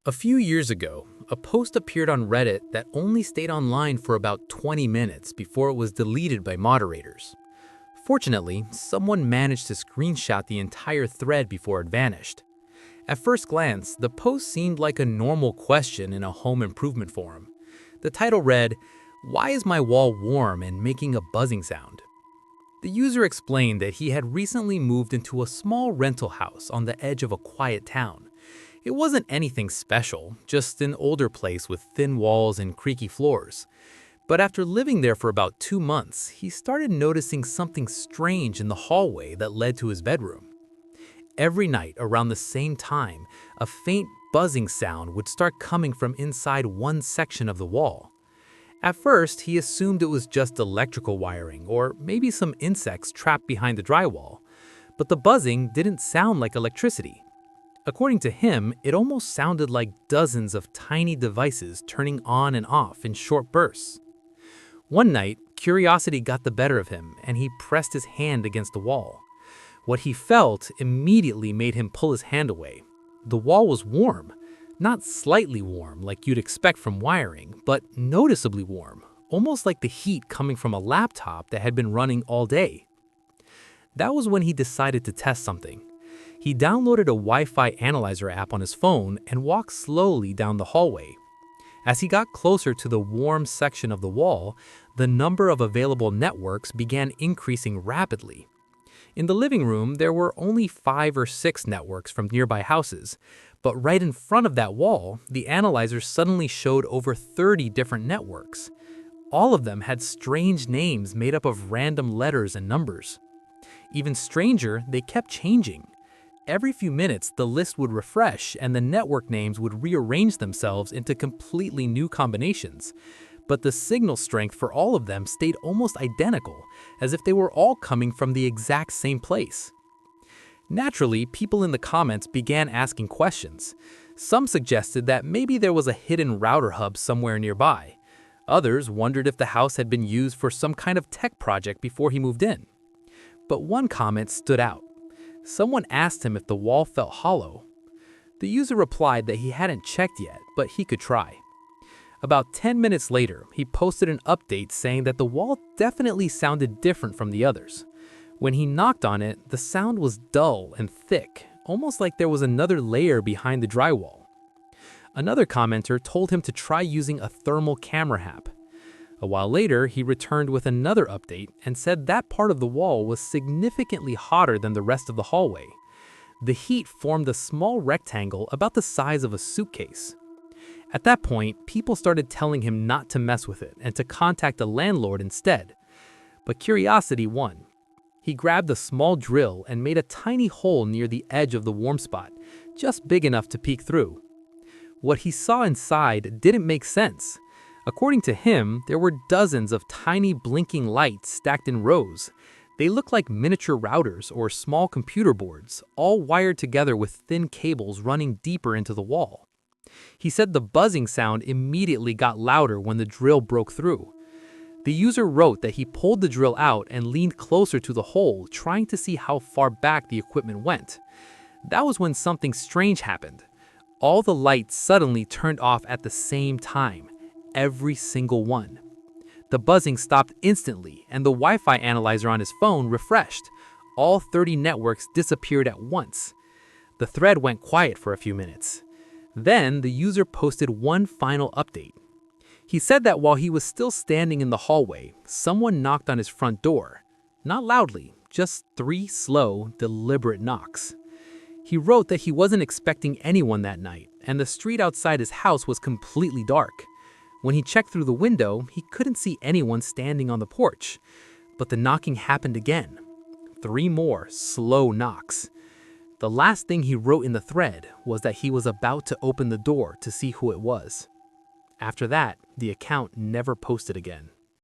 A few years ago, a post appeared on Reddit that only stayed online for about 20 minutes before it was deleted by moderators. Fortunately, someone managed to screenshot the entire thread before it vanished. At first glance, the post seemed like a normal question in a home improvement forum. The title read, "Why is my wall warm and making a buzzing sound?" The user explained that he had recently moved into a small rental house on the edge of a quiet town. It wasn't anything special, just an older place with thin walls and creaky floors. But after living there for about 2 months, he started noticing something strange in the hallway that led to his bedroom. Every night around the same time, a faint buzzing sound would start coming from inside one section of the wall. At first, he assumed it was just electrical wiring or maybe some insects trapped behind the drywall. But the buzzing didn't sound like electricity. According to him, it almost sounded like dozens of tiny devices turning on and off in short bursts. One night, curiosity got the better of him and he pressed his hand against the wall. What he felt immediately made him pull his hand away. The wall was warm, not slightly warm like you'd expect from wiring, but noticeably warm, almost like the heat coming from a laptop that had been running all day. That was when he decided to test something. He downloaded a Wi-Fi analyzer app on his phone and walked slowly down the hallway. As he got closer to the warm section of the wall, the number of available networks began increasing rapidly. In the living room, there were only 5 or 6 networks from nearby houses, but right in front of that wall, the analyzer suddenly showed over 30 different networks. All of them had strange names made up of random letters and numbers. Even stranger, they kept changing. Every few minutes, the list would refresh and the network names would rearrange themselves into completely new combinations. But the signal strength for all of them stayed almost identical, as if they were all coming from the exact same place. Naturally, people in the comments began asking questions. Some suggested that maybe there was a hidden router hub somewhere nearby. Others wondered if the house had been used for some kind of tech project before he moved in. But one comment stood out. Someone asked him if the wall felt hollow. The user replied that he hadn't checked yet, but he could try. About 10 minutes later, he posted an update saying that the wall definitely sounded different from the others. When he knocked on it, the sound was dull and thick, almost like there was another layer behind the drywall. Another commenter told him to try using a thermal camera app. A while later, he returned with another update and said that part of the wall was significantly hotter than the rest of the hallway. The heat formed a small rectangle about the size of a suitcase. At that point, people started telling him not to mess with it and to contact the landlord instead. But curiosity won. He grabbed a small drill and made a tiny hole near the edge of the warm spot, just big enough to peek through. What he saw inside didn't make sense. According to him, there were dozens of tiny blinking lights stacked in rows. They looked like miniature routers or small computer boards, all wired together with thin cables running deeper into the wall. He said the buzzing sound immediately got louder when the drill broke through. The user wrote that he pulled the drill out and leaned closer to the hole, trying to see how far back the equipment went. That was when something strange happened. All the lights suddenly turned off at the same time. Every single one. The buzzing stopped instantly, and the Wi-Fi analyzer on his phone refreshed. All 30 networks disappeared at once. The thread went quiet for a few minutes. Then the user posted one final update. He said that while he was still standing in the hallway, someone knocked on his front door. Not loudly, just 3 slow, deliberate knocks. He wrote that he wasn't expecting anyone that night, and the street outside his house was completely dark. When he checked through the window, he couldn't see anyone standing on the porch. But the knocking happened again. 3 more slow knocks. The last thing he wrote in the thread was that he was about to open the door to see who it was. After that, the account never posted again.